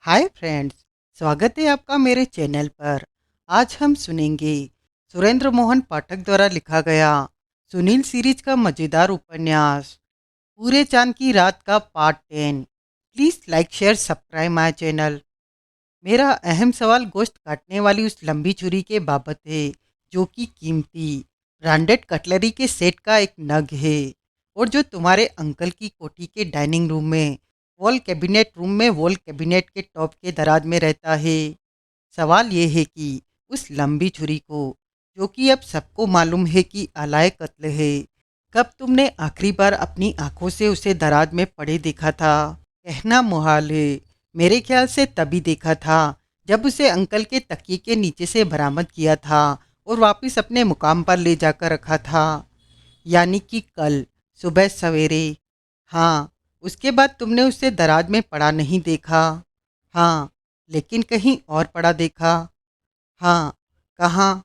Hi friends, स्वागत है आपका मेरे चैनल पर। आज हम सुनेंगे सुरेंद्र मोहन पाठक द्वारा लिखा गया सुनील सीरीज का मज़ेदार उपन्यास पूरे चांद की रात का part 10। Please like share subscribe my channel. मेरा अहम सवाल गोश्त काटने वाली उस लंबी छुरी के बाबत है, जो कि कीमती ब्रांडेड कटलरी के सेट का एक नग है और जो तुम्हारे अंकल की कोठी के डाइनिंग रूम में वॉल कैबिनेट के टॉप के दराज में रहता है। सवाल ये है कि उस लंबी छुरी को, जो कि अब सबको मालूम है कि आलाय कत्ल है, कब तुमने आखिरी बार अपनी आंखों से उसे दराज में पड़े देखा था? कहना मुहाल है। मेरे ख्याल से तभी देखा था जब उसे अंकल के तकिए के नीचे से बरामद किया था और वापस अपने मुकाम पर ले जाकर रखा था, यानी कि कल सुबह सवेरे। हाँ, उसके बाद तुमने उसे दराज में पड़ा नहीं देखा। हाँ, लेकिन कहीं और पड़ा देखा। हाँ, कहाँ?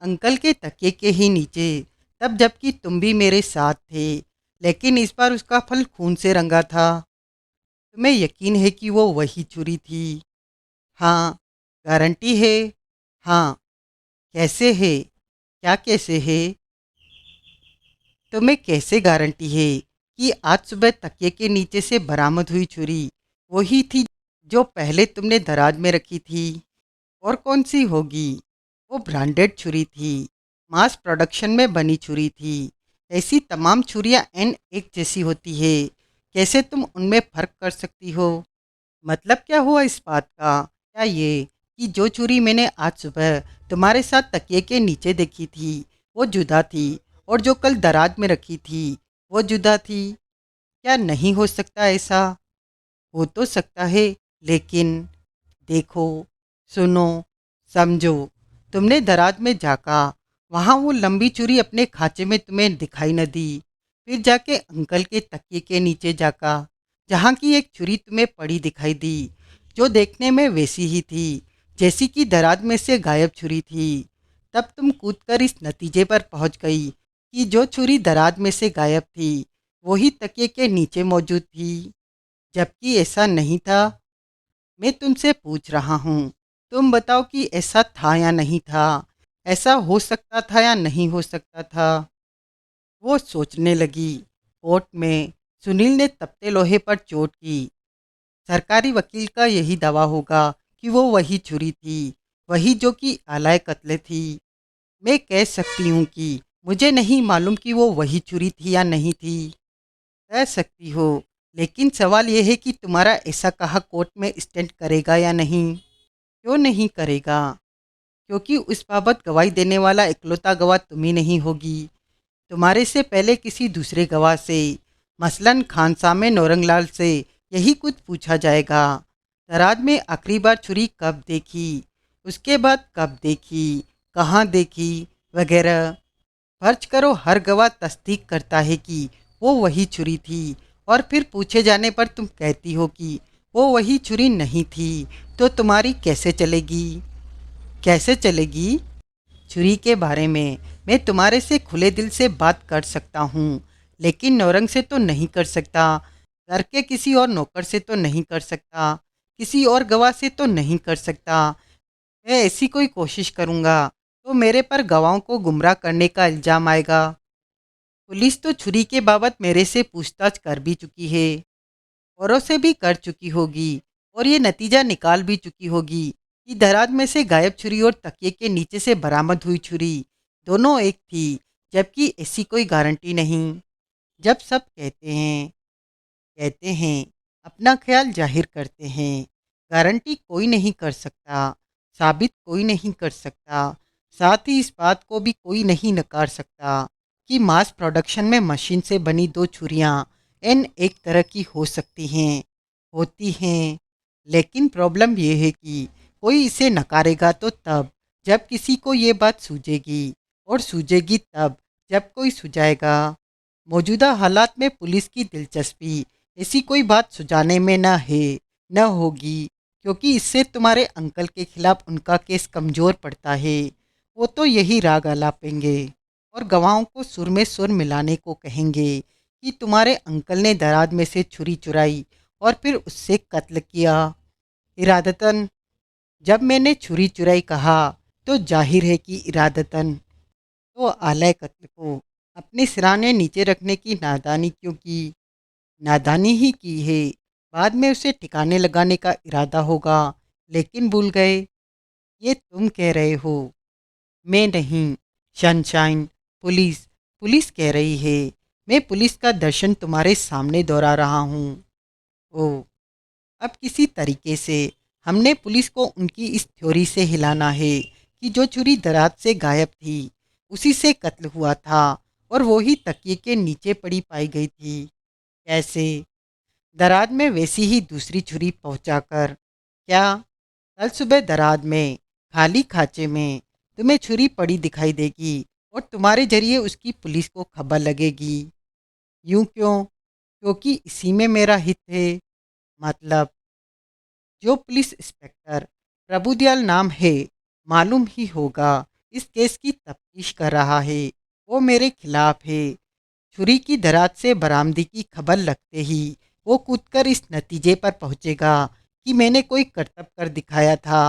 अंकल के तकिए के ही नीचे, तब जबकि तुम भी मेरे साथ थे, लेकिन इस बार उसका फल खून से रंगा था। तुम्हें यकीन है कि वो वही छुरी थी? हाँ। गारंटी है? हाँ। कैसे है? क्या कैसे है? तुम्हें कैसे गारंटी है कि आज सुबह तकिए के नीचे से बरामद हुई छुरी वही थी जो पहले तुमने दराज में रखी थी? और कौन सी होगी? वो ब्रांडेड छुरी थी, मास प्रोडक्शन में बनी छुरी थी। ऐसी तमाम छुरियां एन एक जैसी होती है, कैसे तुम उनमें फ़र्क कर सकती हो? मतलब क्या हुआ इस बात का? क्या ये कि जो छुरी मैंने आज सुबह तुम्हारे साथ तकिए के नीचे देखी थी वो जुदा थी, और जो कल दराज में रखी थी वो जुदा थी? क्या नहीं हो सकता ऐसा? हो तो सकता है, लेकिन देखो, सुनो, समझो। तुमने दराज में झाँका, वहाँ वो लंबी छुरी अपने खाँचे में तुम्हें दिखाई न दी। फिर जाके अंकल के तकिए के नीचे झाँका, जहाँ की एक छुरी तुम्हें पड़ी दिखाई दी, जो देखने में वैसी ही थी जैसी कि दराज में से गायब छुरी थी। तब तुम कूदकर इस नतीजे पर पहुँच गई कि जो छुरी दराज में से गायब थी वही तकिए के नीचे मौजूद थी, जबकि ऐसा नहीं था। मैं तुमसे पूछ रहा हूँ, तुम बताओ कि ऐसा था या नहीं था? ऐसा हो सकता था या नहीं हो सकता था? वो सोचने लगी। कोर्ट में सुनील ने तपते लोहे पर चोट की। सरकारी वकील का यही दावा होगा कि वो वही छुरी थी, वही जो कि आलाय कत्ले थी। मैं कह सकती हूँ कि मुझे नहीं मालूम कि वो वही छुरी थी या नहीं थी। कह सकती हो, लेकिन सवाल यह है कि तुम्हारा ऐसा कहा कोर्ट में स्टैंड करेगा या नहीं? क्यों नहीं करेगा? क्योंकि उस बाबत गवाही देने वाला इकलौता गवाह तुम ही नहीं होगी। तुम्हारे से पहले किसी दूसरे गवाह से, मसलन खानसामे नौरंगलाल से, यही कुछ पूछा जाएगा। दराज में आखिरी बार छुरी कब देखी, उसके बाद कब देखी, कहाँ देखी, वगैरह। फर्ज करो हर गवाह तस्दीक करता है कि वो वही छुरी थी, और फिर पूछे जाने पर तुम कहती हो कि वो वही छुरी नहीं थी, तो तुम्हारी कैसे चलेगी? कैसे चलेगी? छुरी के बारे में मैं तुम्हारे से खुले दिल से बात कर सकता हूँ, लेकिन नौरंग से तो नहीं कर सकता, घर के किसी और नौकर से तो नहीं कर सकता, किसी और गवाह से तो नहीं कर सकता। मैं ऐसी कोई कोशिश करूँगा तो मेरे पर गवाहों को गुमराह करने का इल्ज़ाम आएगा। पुलिस तो छुरी के बाबत मेरे से पूछताछ कर भी चुकी है, औरों से भी कर चुकी होगी, और ये नतीजा निकाल भी चुकी होगी कि दराज में से गायब छुरी और तकिए के नीचे से बरामद हुई छुरी दोनों एक थी, जबकि ऐसी कोई गारंटी नहीं। जब सब कहते हैं अपना ख्याल जाहिर करते हैं, गारंटी कोई नहीं कर सकता, साबित कोई नहीं कर सकता, साथ ही इस बात को भी कोई नहीं नकार सकता कि मास प्रोडक्शन में मशीन से बनी दो छुरियां एन एक तरह की हो सकती हैं, होती हैं। लेकिन प्रॉब्लम यह है कि कोई इसे नकारेगा तो तब जब किसी को ये बात सूझेगी, और सूझेगी तब जब कोई सुझाएगा। मौजूदा हालात में पुलिस की दिलचस्पी ऐसी कोई बात सुझाने में न है, न होगी, क्योंकि इससे तुम्हारे अंकल के खिलाफ उनका केस कमज़ोर पड़ता है। वो तो यही राग आलापेंगे और गवाहों को सुर में सुर मिलाने को कहेंगे कि तुम्हारे अंकल ने दराज में से छुरी चुराई और फिर उससे कत्ल किया। इरादतन। जब मैंने छुरी चुराई कहा तो जाहिर है कि इरादतन। तो आलय कत्ल को अपने सिराने नीचे रखने की नादानी क्यों की? नादानी ही की है। बाद में उसे ठिकाने लगाने का इरादा होगा, लेकिन भूल गए। ये तुम कह रहे हो, मैं नहीं। सनशाइन, पुलिस पुलिस कह रही है। मैं पुलिस का दर्शन तुम्हारे सामने दोहरा रहा हूँ। ओ, अब किसी तरीके से हमने पुलिस को उनकी इस थ्योरी से हिलाना है कि जो छुरी दराज से गायब थी उसी से कत्ल हुआ था और वो ही तकिए के नीचे पड़ी पाई गई थी। कैसे? दराज में वैसी ही दूसरी छुरी पहुंचाकर। क्या? कल सुबह दराज में खाली खाचे में तुम्हें छुरी पड़ी दिखाई देगी और तुम्हारे जरिए उसकी पुलिस को खबर लगेगी। यूं क्यों? क्योंकि इसी में मेरा हित है। मतलब, जो पुलिस इंस्पेक्टर प्रभुदयाल नाम है, मालूम ही होगा, इस केस की तफ्तीश कर रहा है, वो मेरे खिलाफ है। छुरी की दराज से बरामदी की खबर लगते ही वो कूदकर इस नतीजे पर पहुंचेगा कि मैंने कोई करतब कर दिखाया था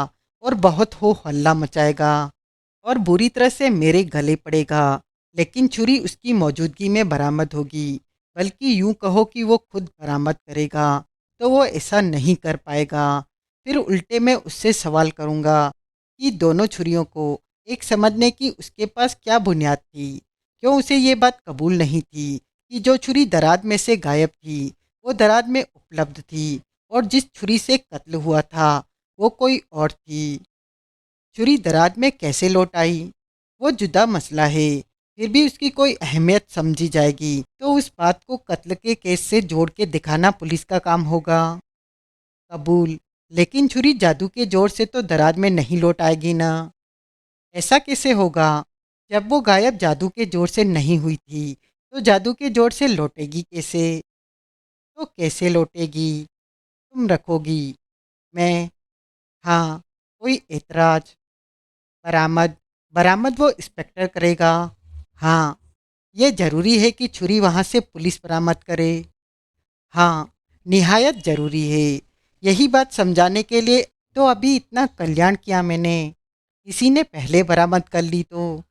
और बहुत हो हल्ला मचाएगा और बुरी तरह से मेरे गले पड़ेगा। लेकिन छुरी उसकी मौजूदगी में बरामद होगी, बल्कि यूं कहो कि वो खुद बरामद करेगा, तो वो ऐसा नहीं कर पाएगा। फिर उल्टे में उससे सवाल करूंगा कि दोनों छुरियों को एक समझने की उसके पास क्या बुनियाद थी। क्यों उसे ये बात कबूल नहीं थी कि जो छुरी दराज में से गायब थी वो दराज में उपलब्ध थी और जिस छुरी से कत्ल हुआ था वो कोई और थी। छुरी दराज में कैसे लौट आई वो जुदा मसला है, फिर भी उसकी कोई अहमियत समझी जाएगी तो उस बात को कत्ल के केस से जोड़ के दिखाना पुलिस का काम होगा। कबूल। लेकिन छुरी जादू के जोर से तो दराज में नहीं लौट आएगी ना। ऐसा कैसे होगा? जब वो गायब जादू के जोर से नहीं हुई थी तो जादू के जोर से लौटेगी कैसे? तो कैसे लौटेगी? तुम रखोगी? मैं? हाँ। कोई एतराज? बरामद? बरामद वो इंस्पेक्टर करेगा। हाँ। ये जरूरी है कि छुरी वहाँ से पुलिस बरामद करे। हाँ, निहायत जरूरी है। यही बात समझाने के लिए तो अभी इतना कल्याण किया मैंने। किसी ने पहले बरामद कर ली तो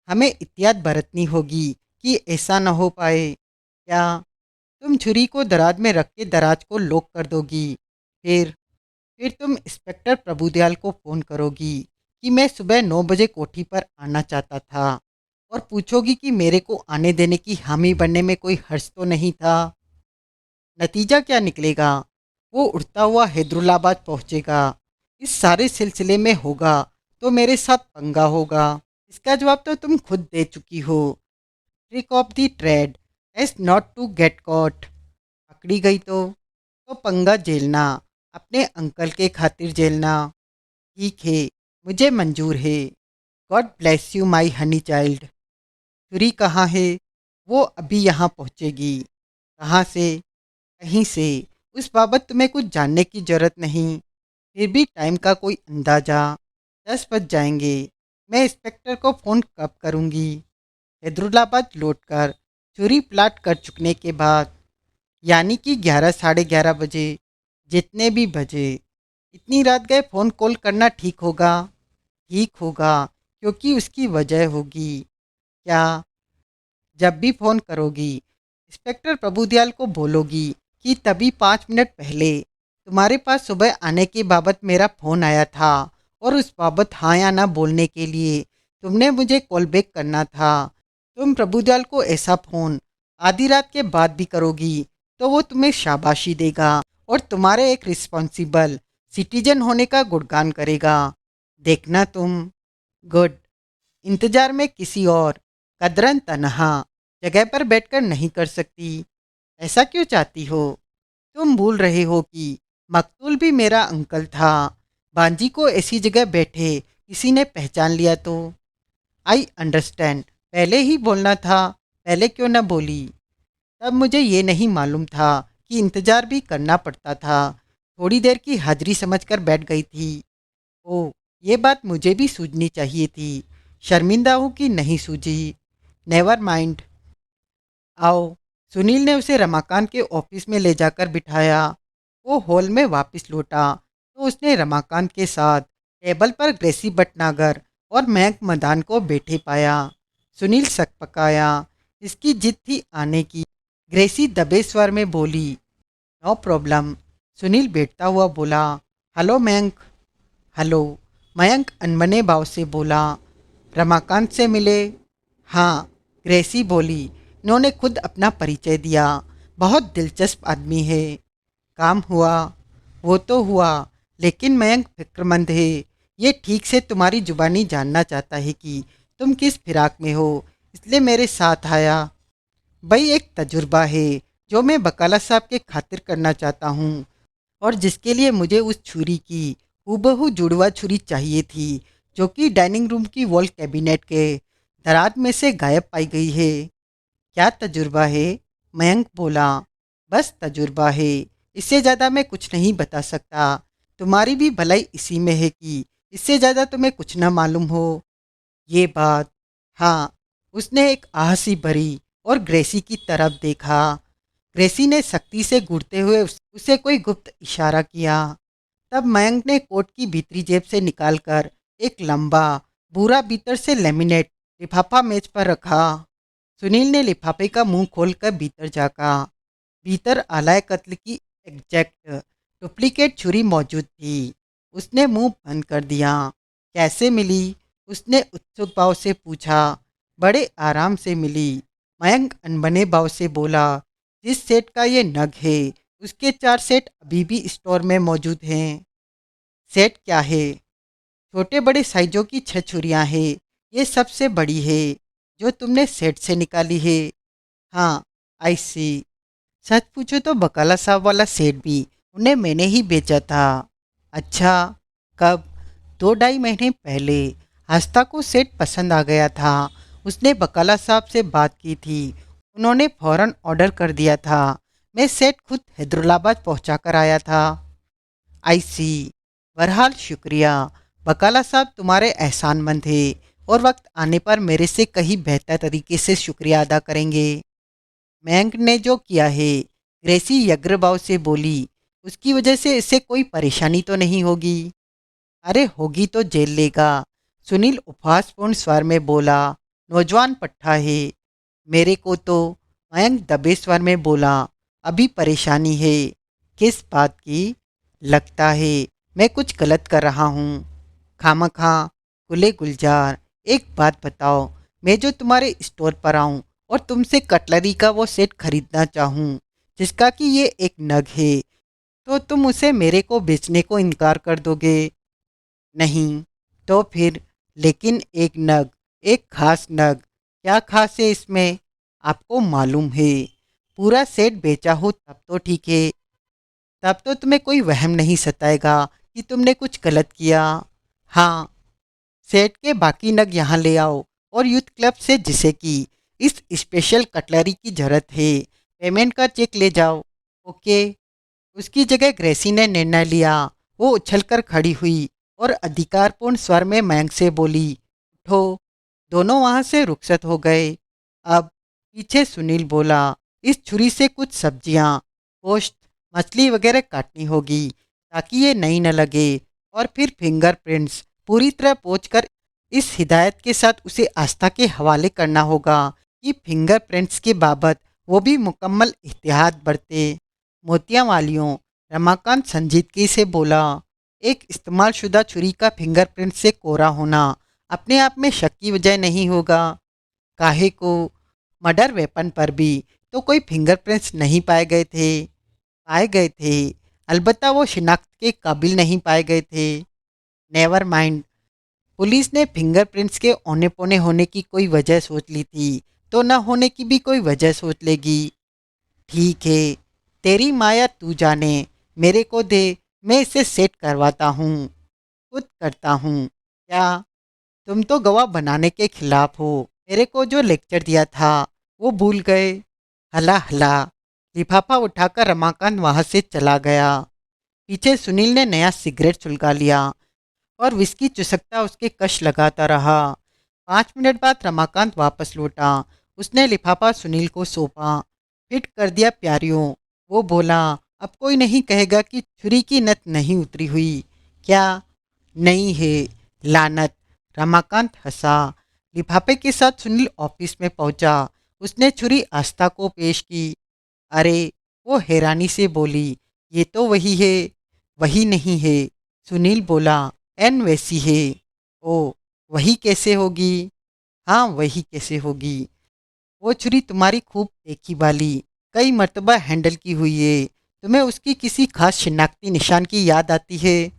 हमें एहतियात बरतनी होगी कि ऐसा न हो पाए। क्या? तुम छुरी को दराज में रख के दराज को लॉक कर दोगी। फिर फिर तुम इंस्पेक्टर प्रभुदयाल को फ़ोन करोगी कि मैं सुबह 9 बजे कोठी पर आना चाहता था और पूछोगी कि मेरे को आने देने की हामी बनने में कोई हर्ज तो नहीं था। नतीजा क्या निकलेगा? वो उड़ता हुआ हैदरुल्लाबाद पहुंचेगा। इस सारे सिलसिले में होगा तो मेरे साथ पंगा होगा। इसका जवाब तो तुम खुद दे चुकी हो। Trick of the trade is not to get caught. पकड़ी गई तो पंगा झेलना, अपने अंकल के खातिर झेलना। ठीक है, मुझे मंजूर है। God bless you my honey child. छुरी कहाँ है? वो अभी यहाँ पहुँचेगी। कहाँ से? कहीं से। उस बाबत तुम्हें कुछ जानने की जरूरत नहीं। फिर भी टाइम का कोई अंदाजा? 10 बज जाएंगे। मैं इंस्पेक्टर को फ़ोन कब करूँगी? हैदरुल्लाबाद लौटकर छुरी प्लाट कर चुकने के बाद, यानी कि 11 साढ़े 11 बजे। जितने भी बजे। इतनी रात गए फ़ोन कॉल करना ठीक होगा? ठीक होगा, क्योंकि उसकी वजह होगी। क्या? जब भी फ़ोन करोगी इंस्पेक्टर प्रभुदयाल को बोलोगी कि तभी 5 मिनट पहले तुम्हारे पास सुबह आने की बाबत मेरा फ़ोन आया था और उस बाबत हाँ या ना बोलने के लिए तुमने मुझे कॉल बैक करना था। तुम प्रभुदयाल को ऐसा फ़ोन आधी रात के बाद भी करोगी तो वो तुम्हें शाबाशी देगा और तुम्हारे एक रिस्पॉन्सिबल सिटीजन होने का गुणगान करेगा। देखना तुम। गुड। इंतजार में किसी और कदरन तनहा जगह पर बैठकर नहीं कर सकती। ऐसा क्यों चाहती हो? तुम भूल रहे हो कि मकतूल भी मेरा अंकल था। बांजी को ऐसी जगह बैठे किसी ने पहचान लिया तो? I understand. पहले ही बोलना था। पहले क्यों न बोली? तब मुझे ये नहीं मालूम था कि इंतजार भी करना पड़ता था। थोड़ी देर की हाजिरी समझकर बैठ गई थी। ओह, ये बात मुझे भी सूझनी चाहिए थी। शर्मिंदा हूँ कि नहीं सूझी। Never mind. आओ। सुनील ने उसे रमाकांत के ऑफिस में ले जाकर बिठाया। वो हॉल में वापस लौटा तो उसने रमाकांत के साथ टेबल पर ग्रेसी भटनागर और मयंक मदान को बैठे पाया। सुनील सकपकाया। इसकी जिद थी आने की। ग्रेसी दबे स्वर में बोली, नो प्रॉब्लम। सुनील बैठता हुआ बोला, हेलो मयंक। हेलो। मयंक अनबने भाव से बोला, रमाकांत से मिले? हाँ, ग्रेसी बोली। इन्होंने खुद अपना परिचय दिया। बहुत दिलचस्प आदमी है। काम हुआ? वो तो हुआ, लेकिन मयंक फिक्रमंद है। ये ठीक से तुम्हारी जुबानी जानना चाहता है कि तुम किस फिराक में हो, इसलिए मेरे साथ आया। भाई एक तजुर्बा है जो मैं बकाला साहब के खातिर करना चाहता हूँ, और जिसके लिए मुझे उस छुरी की हूबहू जुड़वा छुरी चाहिए थी जो कि डाइनिंग रूम की वॉल कैबिनेट के दराज में से गायब पाई गई है। क्या तजुर्बा है? मयंक बोला, बस तजुर्बा है। इससे ज़्यादा मैं कुछ नहीं बता सकता। तुम्हारी भी भलाई इसी में है कि इससे ज़्यादा तुम्हें कुछ ना मालूम हो। ये बात। हाँ। उसने एक आह सी भरी और ग्रेसी की तरफ देखा। ग्रेसी ने सख्ती से घूरते हुए उसे कोई गुप्त इशारा किया। तब मयंक ने कोट की भीतरी जेब से निकालकर एक लंबा भूरा भीतर से लेमिनेट लिफाफा मेज पर रखा। सुनील ने लिफाफे का मुंह खोलकर भीतर झाँका। भीतर आलाय कत्ल की एग्जैक्ट डुप्लीकेट छुरी मौजूद थी। उसने मुंह बंद कर दिया। कैसे मिली? उसने उत्सुक भाव से पूछा। बड़े आराम से मिली। मयंक अनबने भाव से बोला, जिस सेट का ये नग है उसके 4 सेट अभी भी स्टोर में मौजूद हैं। सेट क्या है? छोटे बड़े साइजों की 6 छुरियां हैं। ये सबसे बड़ी है जो तुमने सेट से निकाली है। हाँ, आई सी। सच पूछो तो बकाला साहब वाला सेट भी उन्हें मैंने ही बेचा था। अच्छा, कब? 2 ढाई महीने पहले। आस्था को सेट पसंद आ गया था। उसने बकाला साहब से बात की थी। उन्होंने फौरन ऑर्डर कर दिया था। मैं सेट खुद हैदराबाद पहुंचा कर आया था। आई सी। बहरहाल शुक्रिया। बकाला साहब तुम्हारे एहसानमंद थे और वक्त आने पर मेरे से कहीं बेहतर तरीके से शुक्रिया अदा करेंगे। मयंक ने जो किया है, ग्रेसी व्यग्रभाव से बोली, उसकी वजह से इसे कोई परेशानी तो नहीं होगी? अरे होगी तो जेल लेगा। सुनील उपहासपूर्ण स्वर में बोला, नौजवान पट्टा है। मेरे को तो, मयंक दबे स्वर में बोला, अभी परेशानी है। किस बात की? लगता है मैं कुछ गलत कर रहा हूँ। खामखा। गुले गुलजार, एक बात बताओ। मैं जो तुम्हारे स्टोर पर आऊँ और तुमसे कटलरी का वो सेट खरीदना चाहूँ जिसका कि ये एक नग है, तो तुम उसे मेरे को बेचने को इनकार कर दोगे? नहीं। तो फिर? लेकिन एक नग, एक खास नग। क्या खास है इसमें? आपको मालूम है। पूरा सेट बेचा हो तब तो ठीक है। तब तो तुम्हें कोई वहम नहीं सताएगा कि तुमने कुछ गलत किया। हाँ। सेट के बाकी नग यहाँ ले आओ और यूथ क्लब से जिसे कि इस स्पेशल कटलरी की जरूरत है, पेमेंट का चेक ले जाओ। ओके। उसकी जगह ग्रेसी ने निर्णय लिया। वो उछलकर खड़ी हुई और अधिकारपूर्ण स्वर में मयंक से बोली, उठो। दोनों वहाँ से रुखसत हो गए। अब पीछे सुनील बोला, इस छुरी से कुछ सब्जियाँ, गोश्त, मछली वगैरह काटनी होगी ताकि ये नई न लगे, और फिर फिंगरप्रिंट्स पूरी तरह पोंछकर इस हिदायत के साथ उसे आस्था के हवाले करना होगा कि फिंगरप्रिंट्स के बाबत वो भी मुकम्मल एहतियात बरते। मोतियां वालियों, रमाकांत संजीदगी से बोला, एक इस्तेमाल शुदा छुरी का फिंगरप्रिंट से कोरा होना अपने आप में शक की वजह नहीं होगा। काहे को? मर्डर वेपन पर भी तो कोई फिंगरप्रिंट्स नहीं पाए गए थे। पाए गए थे, अलबत्ता वो शिनाख्त के काबिल नहीं पाए गए थे। Never mind. पुलिस ने फिंगरप्रिंट्स के औने पौने होने की कोई वजह सोच ली थी, तो न होने की भी कोई वजह सोच लेगी। ठीक है, तेरी माया तू जाने। मेरे को दे, मैं इसे सेट करवाता हूँ। खुद करता हूँ। क्या? तुम तो गवाह बनाने के खिलाफ हो। मेरे को जो लेक्चर दिया था वो भूल गए? हला हला। लिफाफा उठाकर रमाकांत वहाँ से चला गया। पीछे सुनील ने नया सिगरेट सुलगा लिया और विस्की चुसकता उसके कश लगाता रहा। 5 मिनट बाद रमाकांत वापस लौटा। उसने लिफाफा सुनील को सौंपा। फिट कर दिया प्यारियों। वो बोला, अब कोई नहीं कहेगा कि छुरी की नत नहीं उतरी हुई। क्या? नहीं है। लानत। रमाकांत हंसा। लिफाफे के साथ सुनील ऑफिस में पहुंचा। उसने छुरी आस्था को पेश की। अरे, वो हैरानी से बोली, ये तो वही है। वही नहीं है, सुनील बोला, एन वैसी है। ओ, वही कैसे होगी? हाँ, वही कैसे होगी? वो छुरी तुम्हारी खूब देखी वाली, कई मर्तबा हैंडल की हुई है। तुम्हें उसकी किसी खास शिनाख्ती निशान की याद आती है?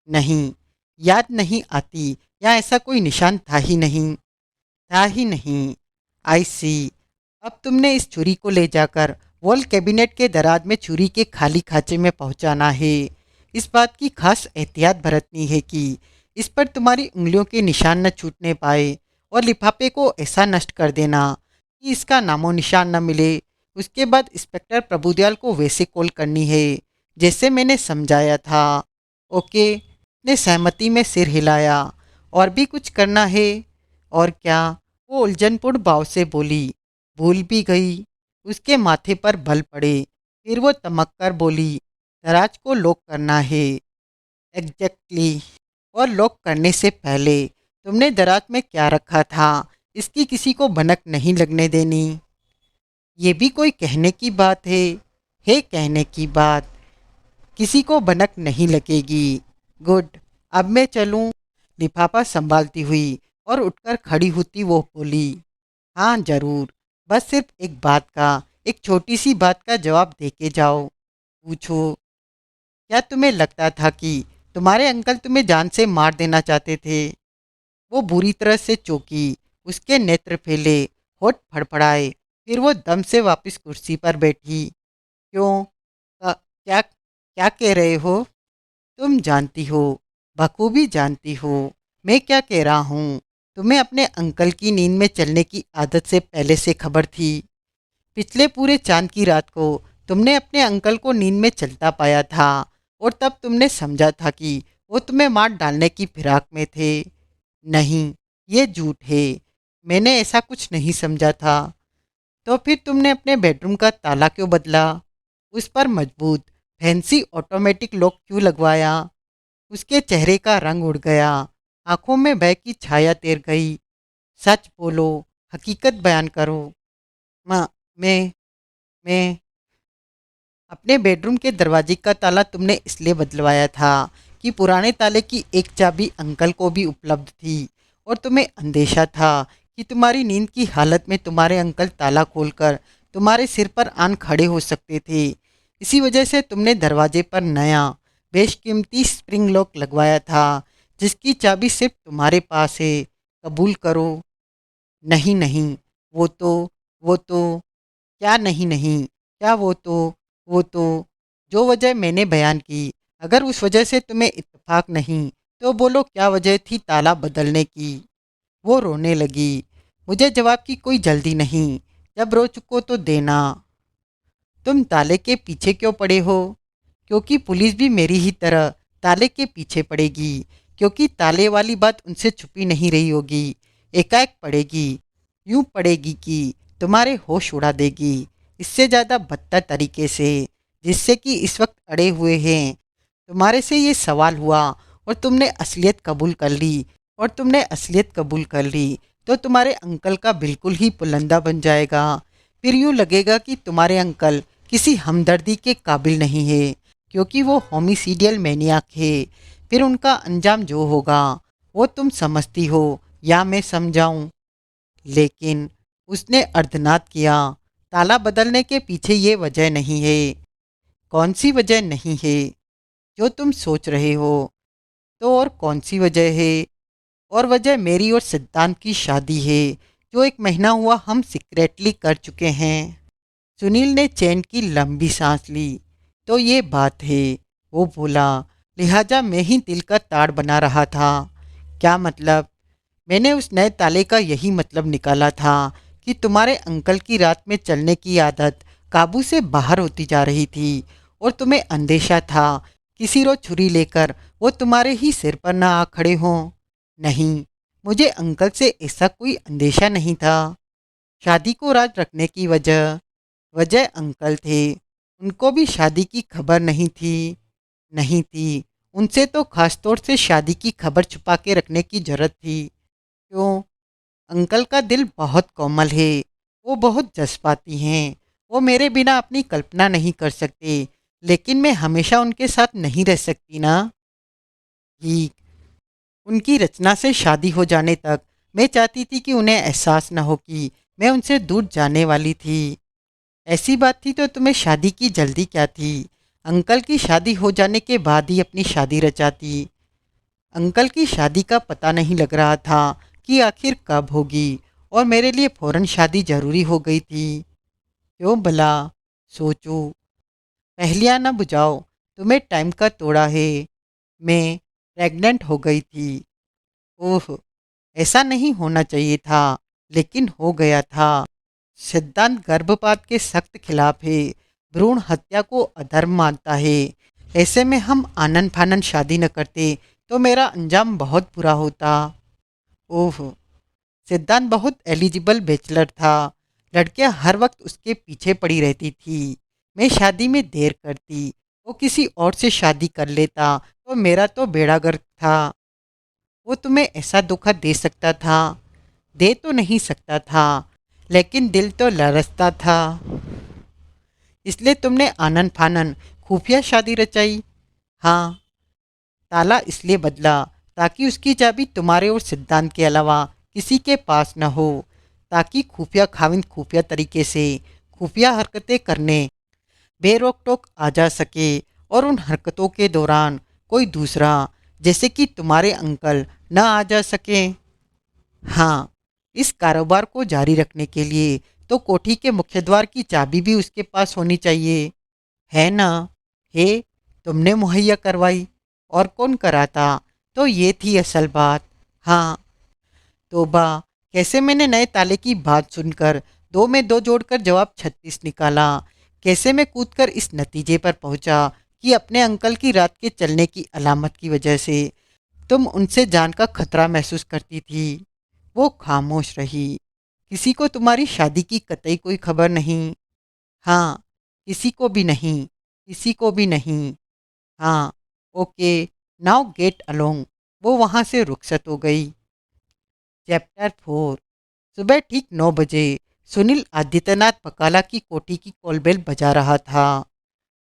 नहीं, याद नहीं आती, या ऐसा कोई निशान था ही नहीं। था ही नहीं। आई सी। अब तुमने इस छुरी को ले जाकर वॉल कैबिनेट के दराज में छुरी के खाली खांचे में पहुंचाना है। इस बात की खास एहतियात बरतनी है कि इस पर तुम्हारी उंगलियों के निशान न छूटने पाए, और लिफाफे को ऐसा नष्ट कर देना कि इसका नामो निशान न मिले। उसके बाद इंस्पेक्टर प्रभुदयाल को वैसे कॉल करनी है जैसे मैंने समझाया था। ओके? ने सहमति में सिर हिलाया। और भी कुछ करना है? और क्या? वो उलझनपूर्ण भाव से बोली। भूल भी गई। उसके माथे पर बल पड़े। फिर वो तमक कर बोली, दराज को लॉक करना है। एग्जैक्टली। और लॉक करने से पहले तुमने दराज में क्या रखा था, इसकी किसी को भनक नहीं लगने देनी। ये भी कोई कहने की बात है? कहने की बात। किसी को भनक नहीं लगेगी। गुड। अब मैं चलूं? लिफाफा संभालती हुई और उठकर खड़ी होती वो बोली, हाँ जरूर। बस सिर्फ एक बात का, एक छोटी सी बात का जवाब दे के जाओ। पूछो। क्या तुम्हें लगता था कि तुम्हारे अंकल तुम्हें जान से मार देना चाहते थे? वो बुरी तरह से चौंकी। उसके नेत्र फैले, होठ फड़फड़ाए। फिर वो दम से वापस कुर्सी पर बैठी। क्यों? क्या क्या कह रहे हो? तुम जानती हो, बखूबी जानती हो, मैं क्या कह रहा हूँ। तुम्हें अपने अंकल की नींद में चलने की आदत से पहले से खबर थी। पिछले पूरे चांद की रात को तुमने अपने अंकल को नींद में चलता पाया था, और तब तुमने समझा था कि वो तुम्हें मार डालने की फिराक में थे। नहीं, ये झूठ है। मैंने ऐसा कुछ नहीं समझा था। तो फिर तुमने अपने बेडरूम का ताला क्यों बदला? उस पर मजबूत फैंसी ऑटोमेटिक लॉक क्यों लगवाया? उसके चेहरे का रंग उड़ गया। आंखों में भय की छाया तैर गई। सच बोलो, हकीकत बयान करो। माँ, मैं मैं अपने बेडरूम के दरवाजे का ताला तुमने इसलिए बदलवाया था कि पुराने ताले की एक चाबी अंकल को भी उपलब्ध थी, और तुम्हें अंदेशा था कि तुम्हारी नींद की हालत में तुम्हारे अंकल ताला खोलकर तुम्हारे सिर पर आन खड़े हो सकते थे। इसी वजह से तुमने दरवाजे पर नया बेशकीमती स्प्रिंग लॉक लगवाया था, जिसकी चाबी सिर्फ तुम्हारे पास है। कबूल करो। नहीं नहीं। वो तो वो तो क्या नहीं नहीं? क्या वो तो जो वजह मैंने बयान की, अगर उस वजह से तुम्हें इत्तेफाक नहीं, तो बोलो क्या वजह थी ताला बदलने की? वो रोने लगी। मुझे जवाब की कोई जल्दी नहीं। जब रो चुको तो देना। तुम ताले के पीछे क्यों पड़े हो? क्योंकि पुलिस भी मेरी ही तरह ताले के पीछे पड़ेगी। क्योंकि ताले वाली बात उनसे छुपी नहीं रही होगी। एकाएक पड़ेगी। यूं पड़ेगी कि तुम्हारे होश उड़ा देगी। इससे ज़्यादा बदतर तरीके से, जिससे कि इस वक्त अड़े हुए हैं। तुम्हारे से ये सवाल हुआ, और तुमने असलियत कबूल कर ली। और तुमने असलियत कबूल कर ली तो तुम्हारे अंकल का बिल्कुल ही पुलंदा बन जाएगा। फिर यूं लगेगा कि तुम्हारे अंकल किसी हमदर्दी के काबिल नहीं है, क्योंकि वो होमिसीडियल मैनियाक है। फिर उनका अंजाम जो होगा, वो तुम समझती हो, या मैं समझाऊं? लेकिन उसने अर्धनाद किया। ताला बदलने के पीछे ये वजह नहीं है। कौन सी वजह नहीं है? जो तुम सोच रहे हो। तो और कौन सी वजह है? और वजह मेरी और सिद्धांत की शादी है, जो एक महीना हुआ हम सीक्रेटली कर चुके हैं। सुनील ने चैन की लंबी सांस ली। तो ये बात है, वो बोला, लिहाजा मैं ही दिल का ताड़ बना रहा था। क्या मतलब? मैंने उस नए ताले का यही मतलब निकाला था कि तुम्हारे अंकल की रात में चलने की आदत काबू से बाहर होती जा रही थी, और तुम्हें अंदेशा था किसी रोज छुरी लेकर वो तुम्हारे ही सिर पर ना आ खड़े हों। नहीं, मुझे अंकल से ऐसा कोई अंदेशा नहीं था। शादी को राज रखने की वजह वजह अंकल थे। उनको भी शादी की खबर नहीं थी। नहीं थी। उनसे तो खासतौर से शादी की खबर छुपा के रखने की जरूरत थी। क्यों? अंकल का दिल बहुत कोमल है। वो बहुत जज्बाती हैं। वो मेरे बिना अपनी कल्पना नहीं कर सकते, लेकिन मैं हमेशा उनके साथ नहीं रह सकती ना। ठीक। उनकी रचना से शादी हो जाने तक मैं चाहती थी कि उन्हें एहसास न हो कि मैं उनसे दूर जाने वाली थी। ऐसी बात थी तो तुम्हें शादी की जल्दी क्या थी? अंकल की शादी हो जाने के बाद ही अपनी शादी रचाती। अंकल की शादी का पता नहीं लग रहा था कि आखिर कब होगी, और मेरे लिए फौरन शादी जरूरी हो गई थी। क्यों भला? सोचो। पहलियां न बुझाओ। तुम्हें टाइम का तोड़ा है। मैं प्रेग्नेंट हो गई थी। ओह, ऐसा नहीं होना चाहिए था, लेकिन हो गया था। सिद्धांत गर्भपात के सख्त खिलाफ है। भ्रूण हत्या को अधर्म मानता है। ऐसे में हम आनन फानन शादी न करते तो मेरा अंजाम बहुत बुरा होता। ओह। सिद्धांत बहुत एलिजिबल बैचलर था। लड़कियां हर वक्त उसके पीछे पड़ी रहती थी। मैं शादी में देर करती, वो किसी और से शादी कर लेता, तो मेरा तो बेड़ा गर्क था। वो तुम्हें ऐसा धोखा दे सकता था? दे तो नहीं सकता था, लेकिन दिल तो लरसता था। इसलिए तुमने आनन फानन खुफिया शादी रचाई। हाँ। ताला इसलिए बदला ताकि उसकी चाबी तुम्हारे और सिद्धांत के अलावा किसी के पास न हो, ताकि खुफिया खाविंद खुफिया तरीके से खुफिया हरकतें करने बेरोक टोक आ जा सके, और उन हरकतों के दौरान कोई दूसरा, जैसे कि तुम्हारे अंकल, न आ जा सके। हाँ। इस कारोबार को जारी रखने के लिए तो कोठी के मुख्य द्वार की चाबी भी उसके पास होनी चाहिए, है ना? हे, तुमने मुहैया करवाई, और कौन कराता? तो ये थी असल बात। हाँ। तोबा, कैसे मैंने नए ताले की बात सुनकर दो में दो जोड़कर जवाब 36 निकाला। कैसे मैं कूदकर इस नतीजे पर पहुंचा कि अपने अंकल की रात के चलने की अलामत की वजह से तुम उनसे जान का खतरा महसूस करती थी। वो खामोश रही। किसी को तुम्हारी शादी की कतई कोई खबर नहीं? हाँ। किसी को भी नहीं। किसी को भी नहीं। हाँ। Okay, now get along. वो वहाँ से रुखसत हो गई। चैप्टर 4। सुबह ठीक 9 बजे सुनील आदित्यनाथ बकाला की कोठी की कॉलबेल बजा रहा था।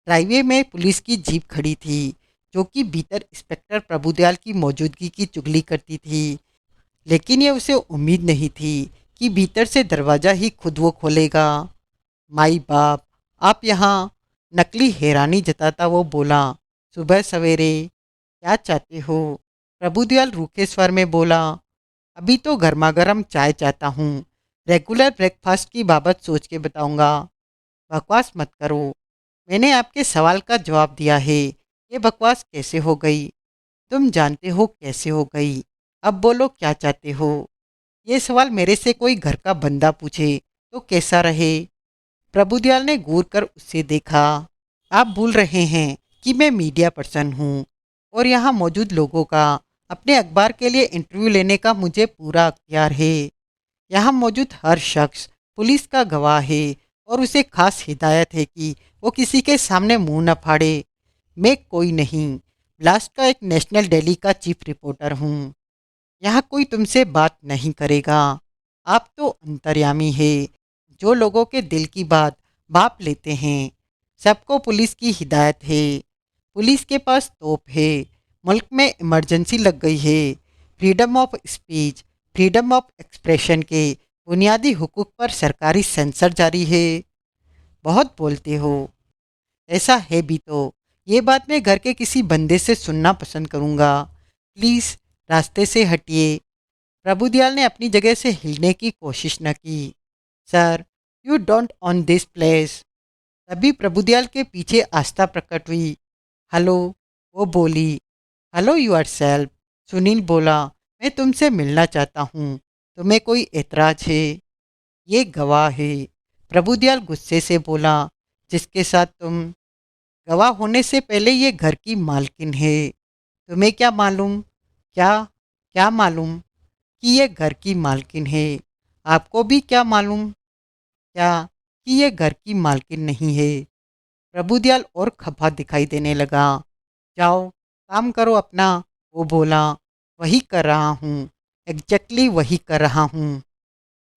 ड्राइवे में पुलिस की जीप खड़ी थी, जो कि भीतर इंस्पेक्टर प्रभुदयाल की मौजूदगी की चुगली करती थी। लेकिन ये उसे उम्मीद नहीं थी कि भीतर से दरवाज़ा ही खुद वो खोलेगा। माई बाप, आप यहाँ? नकली हैरानी जताता वो बोला। सुबह सवेरे क्या चाहते हो? प्रभुदयाल रूखे स्वर में बोला। अभी तो गर्मा गर्म चाय चाहता हूँ। रेगुलर ब्रेकफास्ट की बाबत सोच के बताऊंगा। बकवास मत करो। मैंने आपके सवाल का जवाब दिया है। ये बकवास कैसे हो गई? तुम जानते हो कैसे हो गई। अब बोलो क्या चाहते हो? ये सवाल मेरे से कोई घर का बंदा पूछे तो कैसा रहे? प्रभुदयाल ने घूर कर उससे देखा। आप भूल रहे हैं कि मैं मीडिया पर्सन हूँ, और यहाँ मौजूद लोगों का अपने अखबार के लिए इंटरव्यू लेने का मुझे पूरा अख्तियार है। यहाँ मौजूद हर शख्स पुलिस का गवाह है, और उसे खास हिदायत है कि वो किसी के सामने मुंह न फाड़े। मैं कोई नहीं, ब्लास्ट का एक नेशनल डेली का चीफ रिपोर्टर हूँ। यहाँ कोई तुमसे बात नहीं करेगा। आप तो अंतर्यामी है, जो लोगों के दिल की बात भाप लेते हैं। सबको पुलिस की हिदायत है। पुलिस के पास तोप है। मुल्क में इमरजेंसी लग गई है। Freedom of speech, freedom of expression के बुनियादी हुकूक पर सरकारी सेंसर जारी है। बहुत बोलते हो। ऐसा है भी तो। ये बात मैं घर के किसी बंदे से सुनना पसंद करूँगा। प्लीज़ रास्ते से हटिए। प्रभुदयाल ने अपनी जगह से हिलने की कोशिश न की। Sir, you don't on this place. तभी प्रभुदयाल के पीछे आस्था प्रकट हुई। हेलो, वो बोली। Hello your self. सुनील बोला। मैं तुमसे मिलना चाहता हूँ। तुम्हें कोई एतराज है? ये गवाह है। प्रभुदयाल गुस्से से बोला। जिसके साथ तुम गवाह होने से पहले ये घर की मालकिन है। तुम्हें क्या मालूम? क्या? क्या मालूम? कि ये घर की मालकिन है। आपको भी क्या मालूम? क्या? कि ये घर की मालकिन नहीं है। प्रभुदयाल और खफा दिखाई देने लगा। जाओ, काम करो अपना। वो बोला, वही कर रहा हूँ, एग्जैक्टली वही कर रहा हूँ।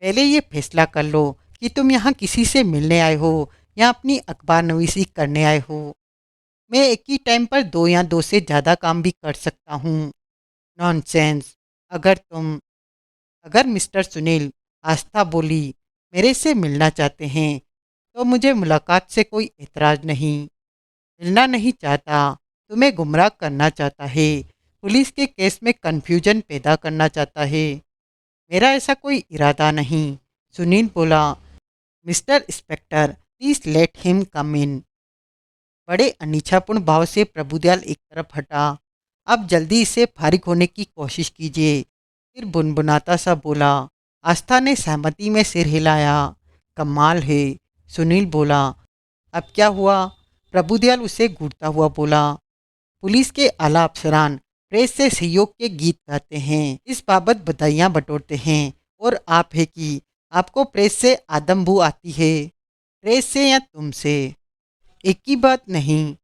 पहले ये फैसला कर लो कि तुम यहाँ किसी से मिलने आए हो या अपनी अखबार नवीसी करने आए हो। मैं एक ही टाइम पर दो या दो से ज़्यादा काम भी कर सकता हूँ। नॉनसेंस। अगर तुम अगर मिस्टर सुनील, आस्था बोली, मेरे से मिलना चाहते हैं तो मुझे मुलाकात से कोई एतराज़ नहीं। मिलना नहीं चाहता, तुम्हें गुमराह करना चाहता है, पुलिस के केस में कन्फ्यूजन पैदा करना चाहता है। मेरा ऐसा कोई इरादा नहीं। सुनील बोला, mister inspector, please let him come in. बड़े अनिच्छापूर्ण भाव से प्रभुदयाल एक तरफ हटा। अब जल्दी इसे फारिग होने की कोशिश कीजिए। फिर बुनबुनाता सा बोला। आस्था ने सहमति में सिर हिलाया। कमाल है, सुनील बोला। अब क्या हुआ? प्रभुदयाल उसे घूरता हुआ बोला। पुलिस के आला अफसरान प्रेस से सहयोग के गीत गाते हैं, इस बाबत बधाइयाँ बटोरते हैं, और आप है कि आपको प्रेस से आदमबू आती है। प्रेस से या तुमसे? एक ही बात नहीं।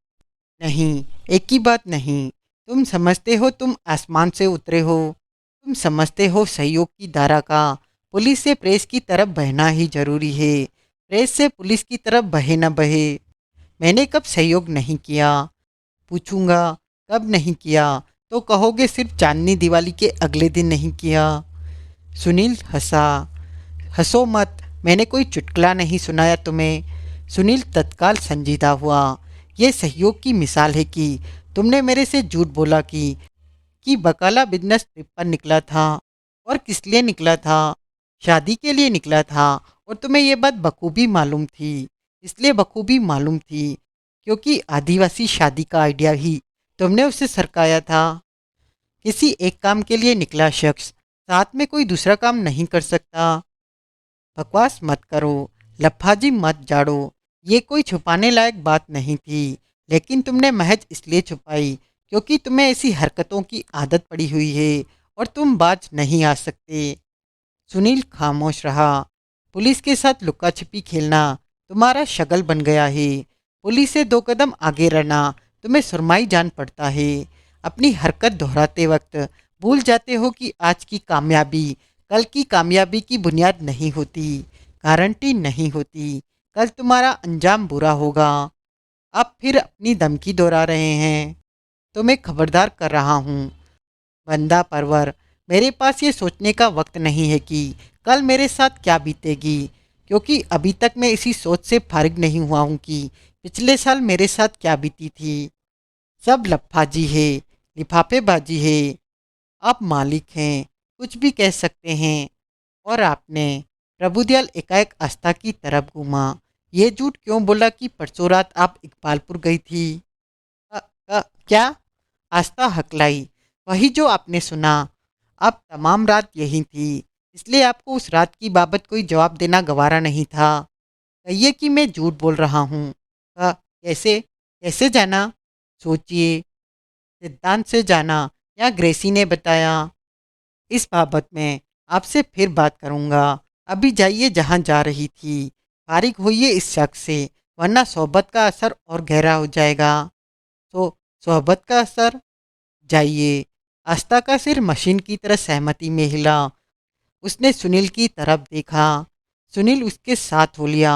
नहीं, एक ही बात नहीं। तुम समझते हो तुम आसमान से उतरे हो। तुम समझते हो सहयोग की धारा का पुलिस से प्रेस की तरफ बहना ही जरूरी है। प्रेस से पुलिस की तरफ बहे न बहे। मैंने कब सहयोग नहीं किया? पूछूंगा कब नहीं किया तो कहोगे सिर्फ चांदनी दिवाली के अगले दिन नहीं किया। सुनील हंसा। हंसो मत, मैंने कोई चुटकुला नहीं सुनाया तुम्हें। सुनील तत्काल संजीदा हुआ। ये सहयोग की मिसाल है कि तुमने मेरे से झूठ बोला कि बकाला बिजनेस ट्रिप पर निकला था। और किस लिए निकला था? शादी के लिए निकला था। और तुम्हें ये बात बखूबी मालूम थी। इसलिए बखूबी मालूम थी क्योंकि आदिवासी शादी का आइडिया ही तुमने उसे सरकाया था। किसी एक काम के लिए निकला शख्स साथ में कोई दूसरा काम नहीं कर सकता। बकवास मत करो, लफाजी मत झाड़ो। ये कोई छुपाने लायक बात नहीं थी, लेकिन तुमने महज इसलिए छुपाई क्योंकि तुम्हें ऐसी हरकतों की आदत पड़ी हुई है और तुम बाज नहीं आ सकते। सुनील खामोश रहा। पुलिस के साथ लुका छिपी खेलना तुम्हारा शगल बन गया है। पुलिस से दो कदम आगे रहना तुम्हें सुरमाई जान पड़ता है। अपनी हरकत दोहराते वक्त भूल जाते हो कि आज की कामयाबी कल की कामयाबी की बुनियाद नहीं होती, गारंटी नहीं होती। कल तुम्हारा अंजाम बुरा होगा। अब फिर अपनी धमकी दोहरा रहे हैं। तो मैं खबरदार कर रहा हूँ, बंदा परवर, मेरे पास ये सोचने का वक्त नहीं है कि कल मेरे साथ क्या बीतेगी, क्योंकि अभी तक मैं इसी सोच से फारिग नहीं हुआ हूँ कि पिछले साल मेरे साथ क्या बीती थी। सब लफाजी है, लिफाफेबाजी है। आप मालिक हैं, कुछ भी कह सकते हैं। और आपने? प्रभुदयाल एकाएक आस्था की तरफ घूमा। ये झूठ क्यों बोला कि परसों रात आप इकबालपुर गई थी? क्या? आस्था हकलाई। वही जो आपने सुना। अब तमाम रात यही थी, इसलिए आपको उस रात की बाबत कोई जवाब देना गवारा नहीं था। कहिए कि मैं झूठ बोल रहा हूँ। कैसे? कैसे जाना? सोचिए। सिद्धांत से जाना या ग्रेसी ने बताया? इस बाबत में आपसे फिर बात करूँगा। अभी जाइए जहाँ जा रही थी। फारिग होइए इस शख्स से, वरना सोहबत का असर और गहरा हो जाएगा। तो सोहबत का असर? जाइए। आस्था का सिर मशीन की तरह सहमति में हिला। उसने सुनील की तरफ देखा। सुनील उसके साथ हो लिया।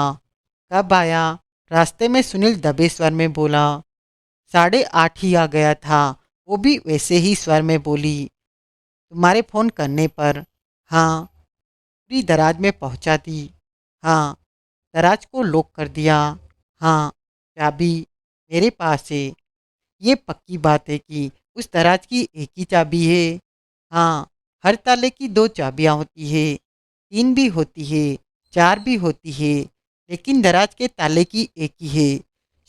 कब आया? रास्ते में सुनील दबे स्वर में बोला। 8:30 ही आ गया था। वो भी वैसे ही स्वर में बोली। तुम्हारे फ़ोन करने पर? हाँ। पूरी दराज में पहुंचा दी? हाँ। दराज को लॉक कर दिया? हाँ। चाबी मेरे पास है। ये पक्की बात है कि उस दराज की एक ही चाबी है? हाँ। हर ताले की दो चाबियां होती है, तीन भी होती है, चार भी होती है, लेकिन दराज के ताले की एक ही है।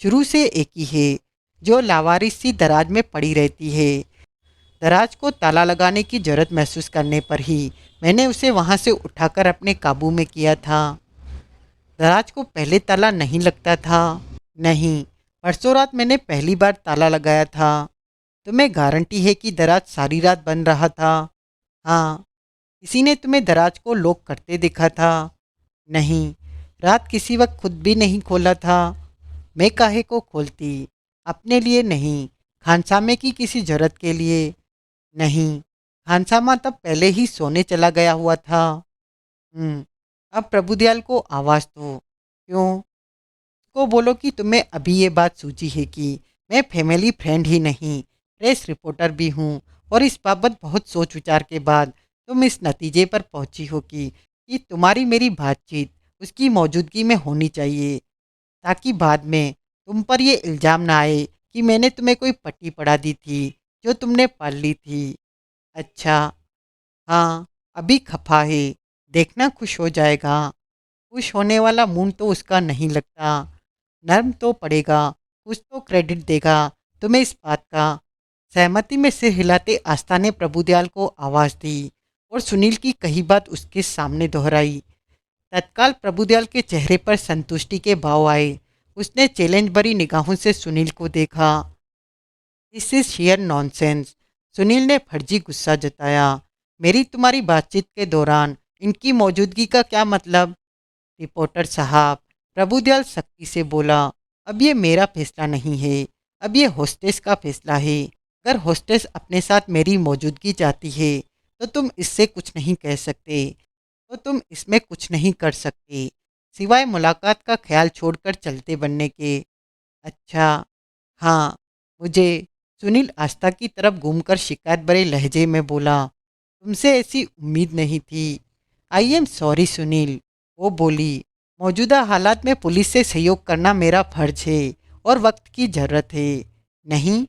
शुरू से एक ही है, जो लावारिस सी दराज में पड़ी रहती है। दराज को ताला लगाने की जरूरत महसूस करने पर ही मैंने उसे वहाँ से उठाकर अपने काबू में किया था। दराज को पहले ताला नहीं लगता था? नहीं, परसों रात मैंने पहली बार ताला लगाया था। तुम्हें गारंटी है कि दराज सारी रात बंद रहा था? हाँ। किसी ने तुम्हें दराज को लॉक करते देखा था? नहीं, रात किसी वक्त खुद भी नहीं खोला था। मैं काहे को खोलती? अपने लिए नहीं, खानसामे की किसी जरूरत के लिए? नहीं, खानसामा तब पहले ही सोने चला गया हुआ था। अब प्रभुदयाल को आवाज़ दो। क्यों? को बोलो कि तुम्हें अभी ये बात सूझी है कि मैं फैमिली फ्रेंड ही नहीं, प्रेस रिपोर्टर भी हूँ, और इस बाबत बहुत सोच विचार के बाद तुम इस नतीजे पर पहुंची हो कि तुम्हारी मेरी बातचीत उसकी मौजूदगी में होनी चाहिए, ताकि बाद में तुम पर ये इल्ज़ाम ना आए कि मैंने तुम्हें कोई पट्टी पढ़ा दी थी जो तुमने पढ़ ली थी। अच्छा, हाँ, अभी खफा है, देखना खुश हो जाएगा। खुश होने वाला मूड तो उसका नहीं लगता। नर्म तो पड़ेगा, कुछ तो क्रेडिट देगा तुम्हें इस बात का। सहमति में सिर हिलाते आस्था ने प्रभुदयाल को आवाज़ दी और सुनील की कही बात उसके सामने दोहराई। तत्काल प्रभुदयाल के चेहरे पर संतुष्टि के भाव आए। उसने चैलेंज भरी निगाहों से सुनील को देखा। This is share nonsense, Sunil ने फर्जी गुस्सा जताया। मेरी तुम्हारी बातचीत के दौरान इनकी मौजूदगी का क्या मतलब? रिपोर्टर साहब, प्रभुदयाल सख्ती से बोला, अब ये मेरा फैसला नहीं है, अब ये होस्टेस का फैसला है। अगर होस्टेस अपने साथ मेरी मौजूदगी चाहती है तो तुम इससे कुछ नहीं कह सकते, तो तुम इसमें कुछ नहीं कर सकते, सिवाय मुलाकात का ख्याल छोड़कर चलते बनने के। अच्छा, हाँ, मुझे। सुनील आस्था की तरफ घूमकर शिकायत भरे लहजे में बोला, तुमसे ऐसी उम्मीद नहीं थी। आई एम सॉरी सुनील, वो बोली। मौजूदा हालात में पुलिस से सहयोग करना मेरा फर्ज है और वक्त की ज़रूरत है। नहीं,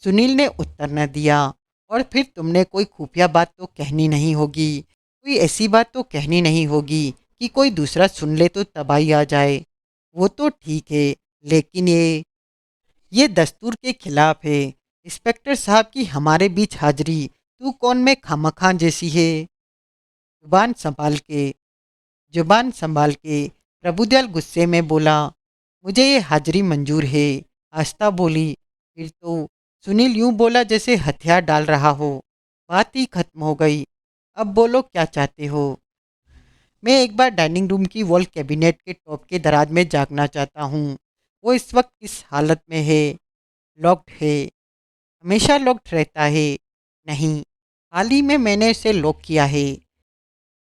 सुनील ने उत्तर न दिया। और फिर तुमने कोई खुफिया बात तो कहनी नहीं होगी, कोई ऐसी बात तो कहनी नहीं होगी कि कोई दूसरा सुन ले तो तबाही आ जाए। वो तो ठीक है, लेकिन ये दस्तूर के खिलाफ है। इंस्पेक्टर साहब की हमारे बीच हाजिरी तू कौन में खामखां जैसी है? जुबान संभाल के, जुबान संभाल के, प्रभुदयाल गुस्से में बोला। मुझे ये हाजिरी मंजूर है, आस्था बोली। फिर तो सुनील यूं बोला जैसे हथियार डाल रहा हो। बात ही खत्म हो गई। अब बोलो क्या चाहते हो? मैं एक बार डाइनिंग रूम की वॉल कैबिनेट के टॉप के दराज में झांकना चाहता हूँ। वो इस वक्त किस हालत में है? लॉक्ड है। हमेशा लॉक्ड रहता है? नहीं, हाल ही में मैंने इसे लॉक किया है।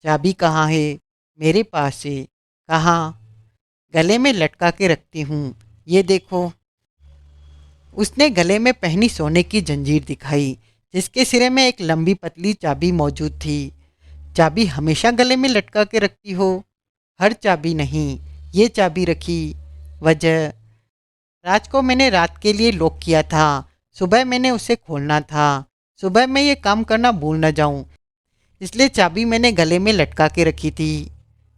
चाबी कहाँ है? मेरे पास है। कहाँ? गले में लटका के रखती हूँ, ये देखो। उसने गले में पहनी सोने की जंजीर दिखाई, जिसके सिरे में एक लंबी पतली चाबी मौजूद थी। चाबी हमेशा गले में लटका के रखती हो? हर चाबी नहीं, ये चाबी रखी। वजह? राज को मैंने रात के लिए लॉक किया था, सुबह मैंने उसे खोलना था। सुबह मैं ये काम करना भूल न जाऊं, इसलिए चाबी मैंने गले में लटका के रखी थी।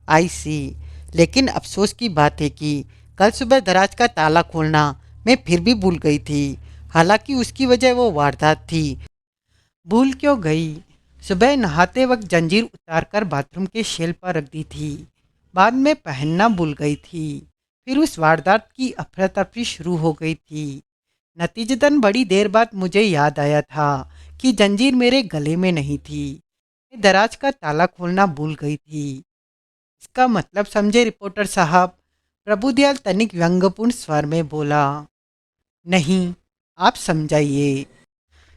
आई सी। लेकिन अफसोस की बात है कि कल सुबह दराज का ताला खोलना मैं फिर भी भूल गई थी। हालांकि उसकी वजह वो वारदात थी। भूल क्यों गई? सुबह नहाते वक्त जंजीर उतारकर बाथरूम के शेल्फ पर रख दी थी। बाद में पहनना भूल गई थी। फिर उस वारदात की अफरा तफरी शुरू हो गई थी। नतीजतन बड़ी देर बाद मुझे याद आया था कि जंजीर मेरे गले में नहीं थी। मैं दराज का ताला खोलना भूल गई थी। इसका मतलब समझे रिपोर्टर साहब? प्रभुदयाल तनिक व्यंग्यपूर्ण स्वर में बोला। नहीं, आप समझाइए।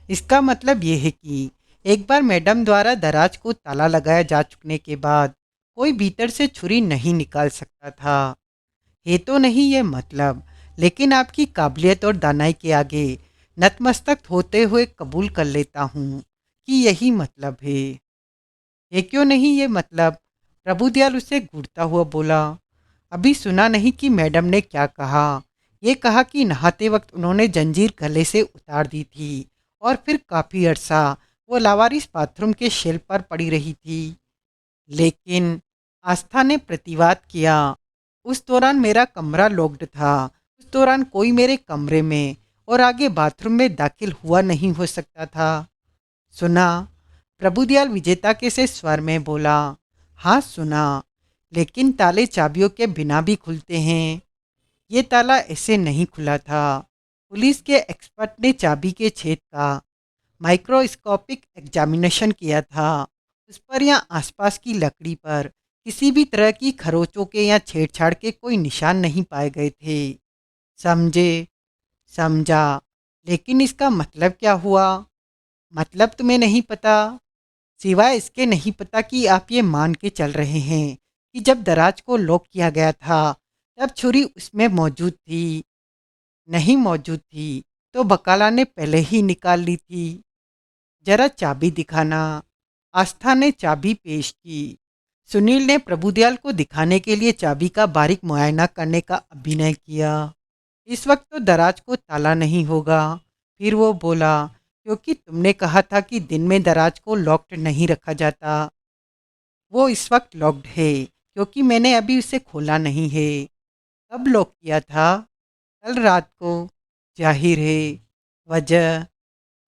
इसका मतलब ये है कि एक बार मैडम द्वारा दराज को ताला लगाया जा चुकने के बाद कोई भीतर से छुरी नहीं निकाल सकता था। ये तो नहीं ये मतलब, लेकिन आपकी काबिलियत और दानाई के आगे नतमस्तक होते हुए कबूल कर लेता हूँ कि यही मतलब है। ये क्यों नहीं ये मतलब? प्रभुदयाल उसे घूरता हुआ बोला। अभी सुना नहीं कि मैडम ने क्या कहा? ये कहा कि नहाते वक्त उन्होंने जंजीर गले से उतार दी थी और फिर काफ़ी अरसा वो लावारिस बाथरूम के शेल्फ पर पड़ी रही थी। लेकिन आस्था ने प्रतिवाद किया, उस दौरान मेरा कमरा लॉक्ड था। उस दौरान कोई मेरे कमरे में और आगे बाथरूम में दाखिल हुआ नहीं हो सकता था। सुना? प्रभुदयाल विजेता के से स्वर में बोला। हाँ सुना, लेकिन ताले चाबियों के बिना भी खुलते हैं। ये ताला ऐसे नहीं खुला था। पुलिस के एक्सपर्ट ने चाबी के छेद का माइक्रोस्कोपिक एग्जामिनेशन किया था। उस पर या आसपास की लकड़ी पर किसी भी तरह की खरोचों के या छेड़छाड़ के कोई निशान नहीं पाए गए थे। समझे? समझा। लेकिन इसका मतलब क्या हुआ? मतलब तुम्हें नहीं पता? सिवाय इसके नहीं पता कि आप ये मान के चल रहे हैं कि जब दराज को लॉक किया गया था तब छुरी उसमें मौजूद थी। नहीं मौजूद थी तो बकाला ने पहले ही निकाल ली थी। जरा चाबी दिखाना। आस्था ने चाबी पेश की। सुनील ने प्रभुदयाल को दिखाने के लिए चाबी का बारीक मुआयना करने का अभिनय किया। इस वक्त तो दराज को ताला नहीं होगा। फिर वो बोला, क्योंकि तुमने कहा था कि दिन में दराज को लॉक्ड नहीं रखा जाता। वो इस वक्त लॉक्ड है क्योंकि मैंने अभी उसे खोला नहीं है। कब लॉक किया था? कल रात को। जाहिर है। वजह?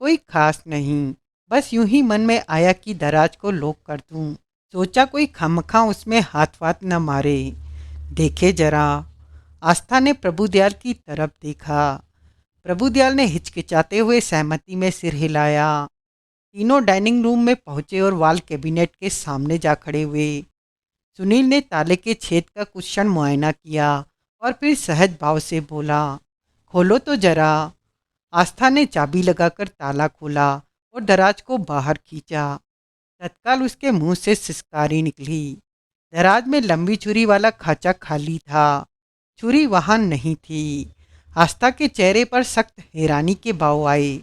कोई खास नहीं, बस यूं ही मन में आया कि दराज को लॉक कर दूं। सोचा कोई खामखा उसमें हाथ वाथ न मारे। देखे जरा। आस्था ने प्रभुदयाल की तरफ देखा। प्रभुदयाल ने हिचकिचाते हुए सहमति में सिर हिलाया। तीनों डाइनिंग रूम में पहुंचे और वाल कैबिनेट के सामने जा खड़े हुए। सुनील ने ताले के छेद का कुछ क्षण मुआयना किया और फिर सहज भाव से बोला, खोलो तो जरा। आस्था ने चाबी लगाकर ताला खोला और दराज को बाहर खींचा। तत्काल उसके मुंह से सिसकारी निकली। दराज में लंबी छुरी वाला खांचा खाली था। छुरी वहां नहीं थी। आस्था के चेहरे पर सख्त हैरानी के भाव आए।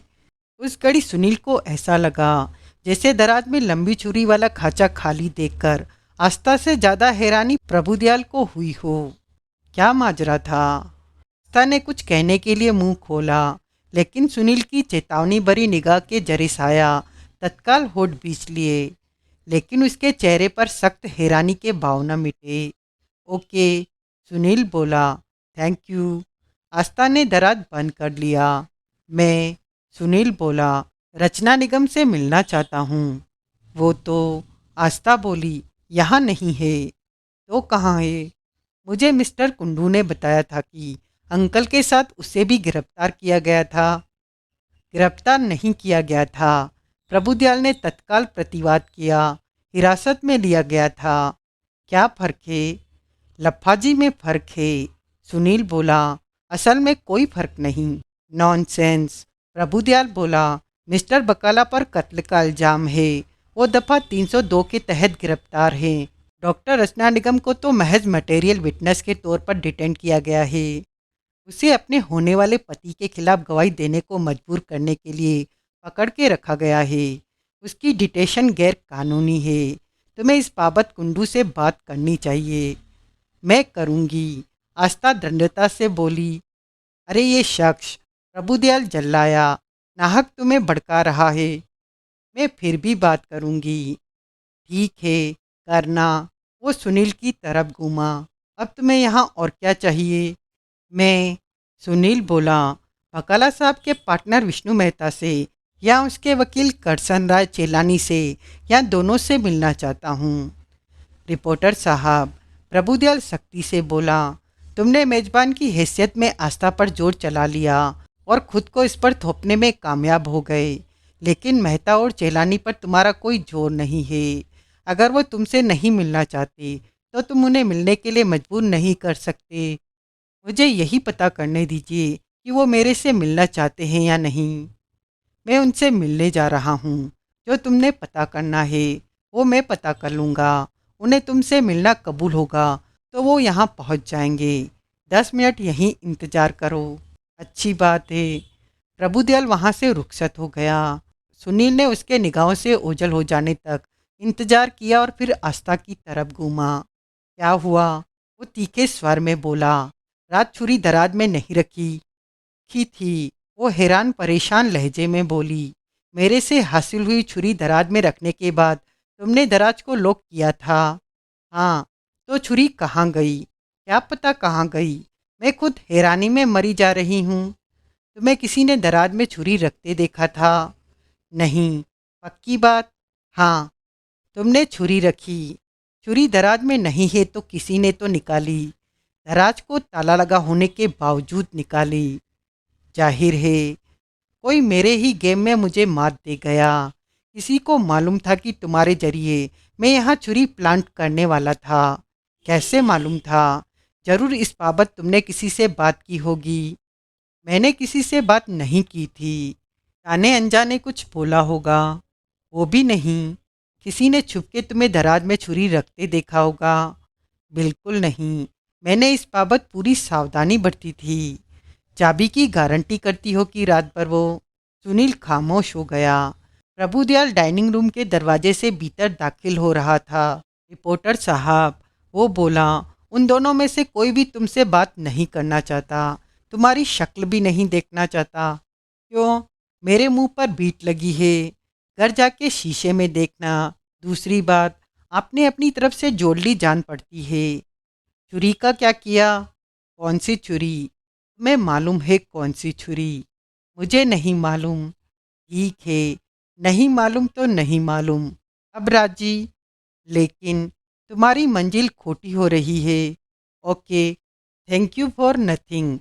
उस घड़ी सुनील को ऐसा लगा जैसे दराज में लंबी छुरी वाला खांचा खाली देखकर आस्था से ज्यादा हैरानी प्रभुदयाल को हुई हो। क्या माजरा था? आस्था ने कुछ कहने के लिए मुंह खोला, लेकिन सुनील की चेतावनी भरी निगाह के जरिए साया तत्काल होठ बींच लिए। लेकिन उसके चेहरे पर सख्त हैरानी के भाव न मिटे। ओके, सुनील बोला। Thank you. आस्था ने दराज बंद कर लिया। मैं, सुनील बोला, रचना निगम से मिलना चाहता हूँ। वो तो, आस्था बोली, यहाँ नहीं है। तो कहाँ है? मुझे मिस्टर कुंडू ने बताया था कि अंकल के साथ उसे भी गिरफ्तार किया गया था। गिरफ्तार नहीं किया गया था। प्रभुदयाल ने तत्काल प्रतिवाद किया। हिरासत में लिया गया था। क्या फर्क है? लफाजी में फर्क है। सुनील बोला, असल में कोई फर्क नहीं। नॉनसेंस। प्रभुदयाल बोला, मिस्टर बकाला पर कत्ल का इल्जाम है। वो दफ़ा 302 के तहत गिरफ्तार है। डॉक्टर रचना निगम को तो महज मटेरियल विटनेस के तौर पर डिटेन किया गया है। उसे अपने होने वाले पति के खिलाफ गवाही देने को मजबूर करने के लिए पकड़ के रखा गया है। उसकी डिटेशन गैर कानूनी है। तुम्हें इस बाबत कुंडू से बात करनी चाहिए। मैं करूँगी। आस्था दृढ़ता से बोली। अरे ये शख्स, प्रभुदयाल जल्लाया, नाहक तुम्हें भड़का रहा है। मैं फिर भी बात करूँगी। ठीक है, करना। वो सुनील की तरफ घूमा। अब तुम्हें यहाँ और क्या चाहिए? मैं, सुनील बोला, बकाला साहब के पार्टनर विष्णु मेहता से या उसके वकील करसन राय चेलानी से या दोनों से मिलना चाहता हूँ। रिपोर्टर साहब, प्रभुदयाल सख्ती से बोला, तुमने मेजबान की हैसियत में आस्था पर जोर चला लिया और खुद को इस पर थोपने में कामयाब हो गए। लेकिन मेहता और चेलानी पर तुम्हारा कोई जोर नहीं है। अगर वो तुमसे नहीं मिलना चाहते तो तुम उन्हें मिलने के लिए मजबूर नहीं कर सकते। मुझे यही पता करने दीजिए कि वो मेरे से मिलना चाहते हैं या नहीं। मैं उनसे मिलने जा रहा हूँ। जो तुमने पता करना है वो मैं पता कर लूँगा। उन्हें तुमसे मिलना कबूल होगा तो वो यहाँ पहुँच जाएंगे। 10 मिनट यहीं इंतज़ार करो। अच्छी बात है। प्रभुदयाल वहाँ से रुखसत हो गया। सुनील ने उसके निगाहों से ओझल हो जाने तक इंतज़ार किया और फिर आस्था की तरफ घूमा। क्या हुआ? वो तीखे स्वर में बोला। रात छुरी दराज में नहीं रखी थी। वो हैरान परेशान लहजे में बोली। मेरे से हासिल हुई छुरी दराज में रखने के बाद तुमने दराज को लॉक किया था। हाँ, तो छुरी कहाँ गई? क्या पता कहाँ गई। मैं खुद हैरानी में मरी जा रही हूँ। तुम्हें किसी ने दराज में छुरी रखते देखा था? नहीं। पक्की बात? हाँ। तुमने छुरी रखी। छुरी दराज में नहीं है तो किसी ने तो निकाली। दराज को ताला लगा होने के बावजूद निकाली। जाहिर है कोई मेरे ही गेम में मुझे मात दे गया। किसी को मालूम था कि तुम्हारे जरिए मैं यहाँ छुरी प्लांट करने वाला था। कैसे मालूम था? जरूर इस बाबत तुमने किसी से बात की होगी। मैंने किसी से बात नहीं की थी। जाने अनजाने कुछ बोला होगा। वो भी नहीं। किसी ने छुप के तुम्हें दराज में छुरी रखते देखा होगा। बिल्कुल नहीं। मैंने इस बाबत पूरी सावधानी बरती थी। चाबी की गारंटी करती हो कि रात भर वो। सुनील खामोश हो गया। प्रभुदयाल डाइनिंग रूम के दरवाजे से भीतर दाखिल हो रहा था। रिपोर्टर साहब, वो बोला, उन दोनों में से कोई भी तुमसे बात नहीं करना चाहता। तुम्हारी शक्ल भी नहीं देखना चाहता। क्यों? मेरे मुंह पर बीट लगी है। घर जाके शीशे में देखना। दूसरी बात, आपने अपनी तरफ से जोड़ ली जान पड़ती है। छुरी का क्या किया? कौन सी छुरी? तुम्हें मालूम है कौन सी छुरी? मुझे नहीं मालूम। ठीक है, नहीं मालूम तो नहीं मालूम। अब राजी? लेकिन तुम्हारी मंजिल खोटी हो रही है। Okay, thank you for nothing.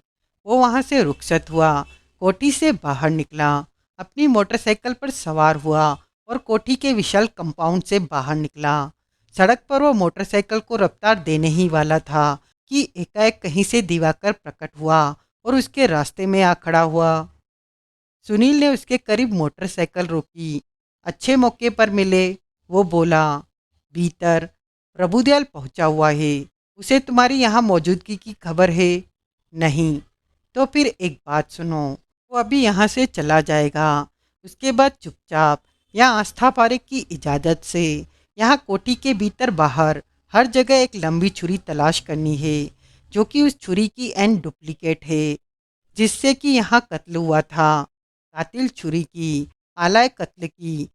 वो वहाँ से रुखसत हुआ। कोठी से बाहर निकला। अपनी मोटरसाइकिल पर सवार हुआ और कोठी के विशाल कंपाउंड से बाहर निकला। सड़क पर वो मोटरसाइकिल को रफ्तार देने ही वाला था कि एकाएक कहीं से दिवाकर प्रकट हुआ और उसके रास्ते में आ खड़ा हुआ। सुनील ने उसके करीब मोटरसाइकिल रोकी। अच्छे मौके पर मिले, वो बोला। भीतर प्रभुदयाल पहुंचा हुआ है। उसे तुम्हारी यहाँ मौजूदगी की खबर है? नहीं। तो फिर एक बात सुनो। वो अभी यहाँ से चला जाएगा। उसके बाद चुपचाप या आस्था पारेख की इजाज़त से यहाँ कोठी के भीतर बाहर हर जगह एक लंबी छुरी तलाश करनी है, जो कि उस छुरी की एंड डुप्लीकेट है जिससे कि यहाँ कत्ल हुआ था। कातिल छुरी की, आलाय कत्ल की।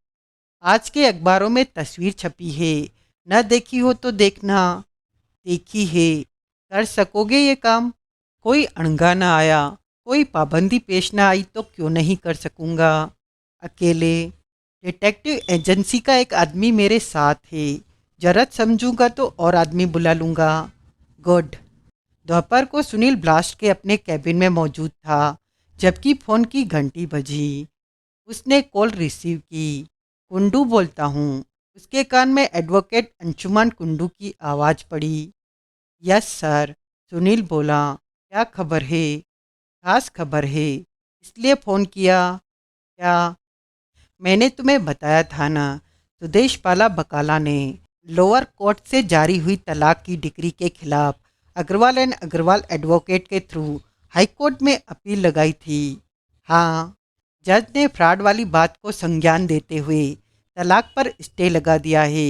आज के अखबारों में तस्वीर छपी है। न देखी हो तो देखना। देखी है। कर सकोगे ये काम? कोई अड़ंगा ना आया, कोई पाबंदी पेश ना आई तो क्यों नहीं कर सकूंगा? अकेले? डिटेक्टिव एजेंसी का एक आदमी मेरे साथ है। जरूरत समझूंगा तो और आदमी बुला लूंगा। गुड। दोपहर को सुनील ब्लास्ट के अपने कैबिन में मौजूद था जबकि फ़ोन की घंटी बजी। उसने कॉल रिसीव की। कुंडू बोलता हूँ। उसके कान में एडवोकेट अंशुमान कुंडू की आवाज़ पड़ी। Yes sir. सुनील बोला। क्या खबर है? खास खबर है, इसलिए फ़ोन किया। क्या? मैंने तुम्हें बताया था ना, सुदेश पाला बकाला ने लोअर कोर्ट से जारी हुई तलाक की डिक्री के खिलाफ अग्रवाल एंड अग्रवाल एडवोकेट के थ्रू हाई कोर्ट में अपील लगाई थी। हाँ, जज ने फ्रॉड वाली बात को संज्ञान देते हुए तलाक पर स्टे लगा दिया है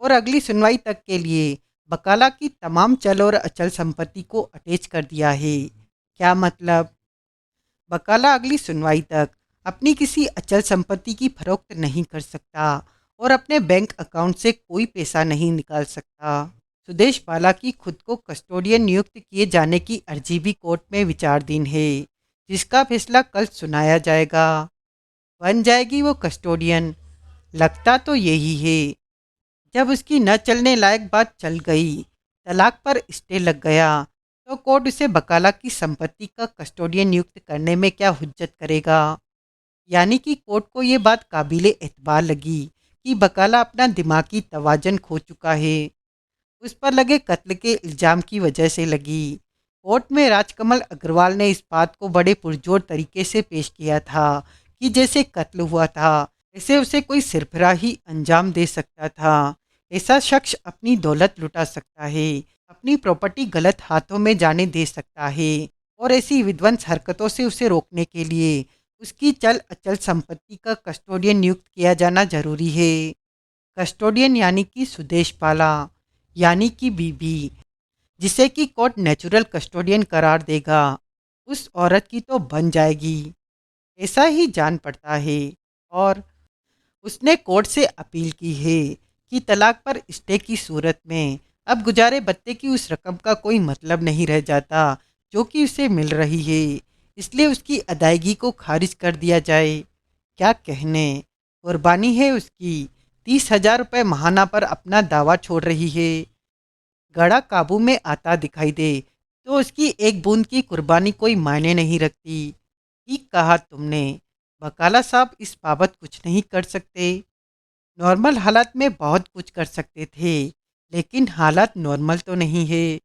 और अगली सुनवाई तक के लिए बकाला की तमाम चल और अचल संपत्ति को अटैच कर दिया है। क्या मतलब? बकाला अगली सुनवाई तक अपनी किसी अचल संपत्ति की फरोख्त नहीं कर सकता और अपने बैंक अकाउंट से कोई पैसा नहीं निकाल सकता। सुदेश बाला की खुद को कस्टोडियन नियुक्त किए जाने की अर्जी भी कोर्ट में विचाराधीन है, जिसका फैसला कल सुनाया जाएगा। बन जाएगी वो कस्टोडियन। लगता तो यही है। जब उसकी न चलने लायक बात चल गई, तलाक पर स्टे लग गया, तो कोर्ट उसे बकाला की संपत्ति का कस्टोडियन नियुक्त करने में क्या हुज्जत करेगा? यानी कि कोर्ट को ये बात काबिले एतबार लगी कि बकाला अपना दिमागी तवाजन खो चुका है। उस पर लगे कत्ल के इल्ज़ाम की वजह से लगी। कोर्ट में राजकमल अग्रवाल ने इस बात को बड़े पुरजोर तरीके से पेश किया था कि जैसे कत्ल हुआ था ऐसे उसे कोई सिरफराही अंजाम दे सकता था। ऐसा शख्स अपनी दौलत लुटा सकता है, अपनी प्रॉपर्टी गलत हाथों में जाने दे सकता है और ऐसी विध्वंस हरकतों से उसे रोकने के लिए उसकी चल अचल संपत्ति का कस्टोडियन नियुक्त किया जाना जरूरी है। कस्टोडियन यानी कि सुदेश पाला, यानी कि बीबी, जिसे कि कोर्ट नेचुरल कस्टोडियन करार देगा। उस औरत की तो बन जाएगी, ऐसा ही जान पड़ता है। और उसने कोर्ट से अपील की है कि तलाक पर स्टे की सूरत में अब गुजारे बत्ते की उस रकम का कोई मतलब नहीं रह जाता जो कि उसे मिल रही है, इसलिए उसकी अदायगी को खारिज कर दिया जाए। क्या कहने, कुर्बानी है उसकी। 30,000 रुपये महाना पर अपना दावा छोड़ रही है। गड़ा काबू में आता दिखाई दे तो उसकी एक बूंद की कुर्बानी कोई मायने नहीं रखती। ठीक कहा तुमने। बकाला साहब इस बाबत कुछ नहीं कर सकते। नॉर्मल हालात में बहुत कुछ कर सकते थे, लेकिन हालात नॉर्मल तो नहीं है।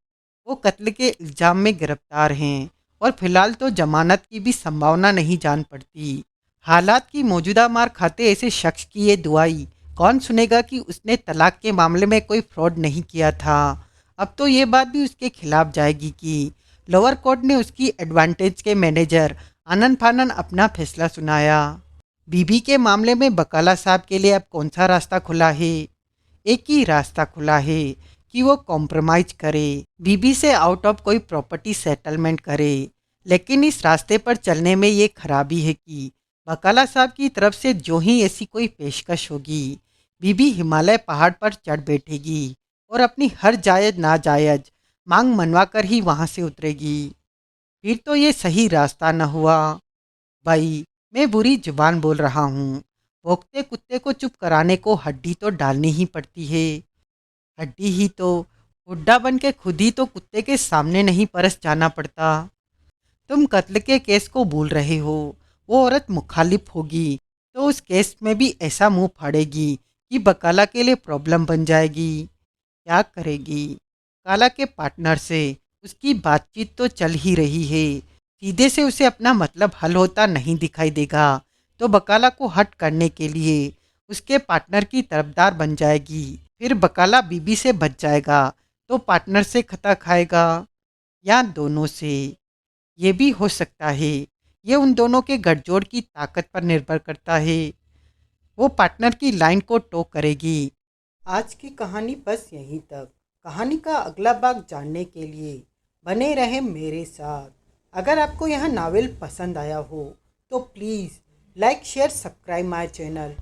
वो कत्ल के इल्ज़ाम में गिरफ्तार हैं और फिलहाल तो जमानत की भी संभावना नहीं जान पड़ती। हालात की मौजूदा मार खाते ऐसे शख्स की ये दुआई कौन सुनेगा कि उसने तलाक के मामले में कोई फ्रॉड नहीं किया था। अब तो ये बात भी उसके खिलाफ जाएगी कि लोअर कोर्ट ने उसकी एडवांटेज के मैनेजर आनंद फानन अपना फैसला सुनाया। बीबी के मामले में बकाला साहब के लिए अब कौन सा रास्ता खुला है? एक ही रास्ता खुला है कि वो कॉम्प्रोमाइज करे, बीबी से आउट ऑफ कोई प्रॉपर्टी सेटलमेंट करे। लेकिन इस रास्ते पर चलने में ये खराबी है कि बकाला साहब की तरफ से जो ही ऐसी कोई पेशकश होगी, बीबी हिमालय पहाड़ पर चढ़ बैठेगी और अपनी हर जायज़ नाजायज़ मांग मनवा कर ही वहाँ से उतरेगी। फिर तो ये सही रास्ता न हुआ। भाई, मैं बुरी जुबान बोल रहा हूँ। भौंकते कुत्ते को चुप कराने को हड्डी तो डालनी ही पड़ती है। हड्डी ही तो हुड्डा बन के खुद ही तो कुत्ते के सामने नहीं परस जाना पड़ता। तुम कत्ल के केस को भूल रहे हो। वो औरत मुखालिफ होगी तो उस केस में भी ऐसा मुंह फाड़ेगी कि बकाला के लिए प्रॉब्लम बन जाएगी। क्या करेगी? काला के पार्टनर से उसकी बातचीत तो चल ही रही है। सीधे से उसे अपना मतलब हल होता नहीं दिखाई देगा तो बकाला को हट करने के लिए उसके पार्टनर की तरफदार बन जाएगी। फिर बकाला बीबी से बच जाएगा तो पार्टनर से खता खाएगा या दोनों से। ये भी हो सकता है। ये उन दोनों के गठजोड़ की ताकत पर निर्भर करता है। वो पार्टनर की लाइन को टो करेगी। आज की कहानी बस यहीं तक। कहानी का अगला भाग जानने के लिए बने रहें मेरे साथ। अगर आपको यह नावल पसंद आया हो तो please like share subscribe my channel.